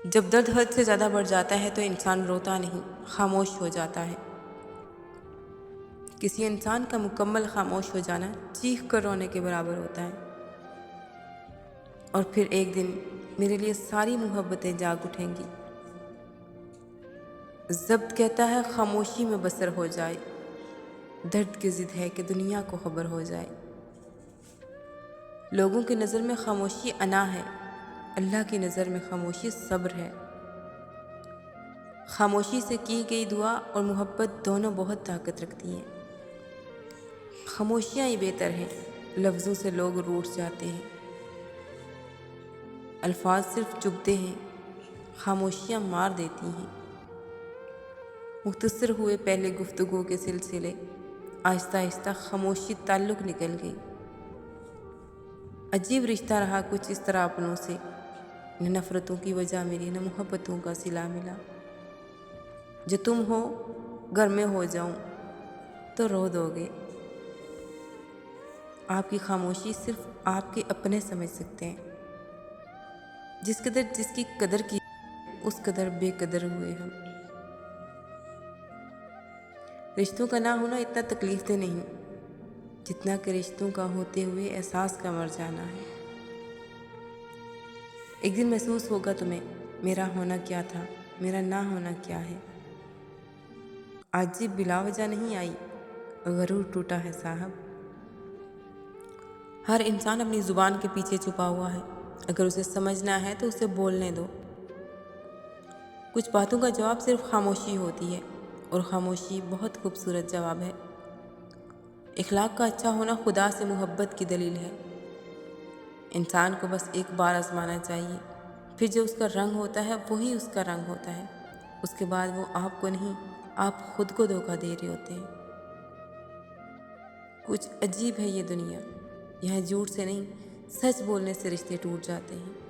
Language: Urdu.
جب درد حد سے زیادہ بڑھ جاتا ہے تو انسان روتا نہیں، خاموش ہو جاتا ہے۔ کسی انسان کا مکمل خاموش ہو جانا چیخ کر رونے کے برابر ہوتا ہے۔ اور پھر ایک دن میرے لیے ساری محبتیں جاگ اٹھیں گی۔ ضبط کہتا ہے خاموشی میں بسر ہو جائے، درد کی ضد ہے کہ دنیا کو خبر ہو جائے۔ لوگوں کی نظر میں خاموشی انا ہے، اللہ کی نظر میں خاموشی صبر ہے۔ خاموشی سے کی گئی دعا اور محبت دونوں بہت طاقت رکھتی ہیں۔ خاموشیاں ہی بہتر ہیں، لفظوں سے لوگ روٹھ جاتے ہیں۔ الفاظ صرف چبھتے ہیں، خاموشیاں مار دیتی ہیں۔ مختصر ہوئے پہلے گفتگو کے سلسلے، آہستہ آہستہ خاموشی تعلق نکل گئی۔ عجیب رشتہ رہا کچھ اس طرح اپنوں سے، نہ نفرتوں کی وجہ ملی نہ محبتوں کا صلہ ملا۔ جو تم ہو گر میں ہو جاؤں تو رو دو گے۔ آپ کی خاموشی صرف آپ کے اپنے سمجھ سکتے ہیں۔ جس کی قدر کی اس قدر بے قدر ہوئے ہم۔ رشتوں کا نہ ہونا اتنا تکلیف دہ نہیں جتنا کہ رشتوں کا ہوتے ہوئے احساس کا مر جانا ہے۔ ایک دن محسوس ہوگا تمہیں میرا ہونا کیا تھا، میرا نہ ہونا کیا ہے۔ عاجزی بلا وجہ نہیں آئی، غرور ٹوٹا ہے صاحب۔ ہر انسان اپنی زبان کے پیچھے چھپا ہوا ہے، اگر اسے سمجھنا ہے تو اسے بولنے دو۔ کچھ باتوں کا جواب صرف خاموشی ہوتی ہے، اور خاموشی بہت خوبصورت جواب ہے۔ اخلاق کا اچھا ہونا خدا سے محبت کی دلیل ہے۔ انسان کو بس ایک بار آزمانا چاہیے، پھر جو اس کا رنگ ہوتا ہے وہی اس کا رنگ ہوتا ہے۔ اس کے بعد وہ آپ کو نہیں، آپ خود کو دھوکہ دے رہے ہوتے ہیں۔ کچھ عجیب ہے یہ دنیا، یہاں جھوٹ سے نہیں سچ بولنے سے رشتے ٹوٹ جاتے ہیں۔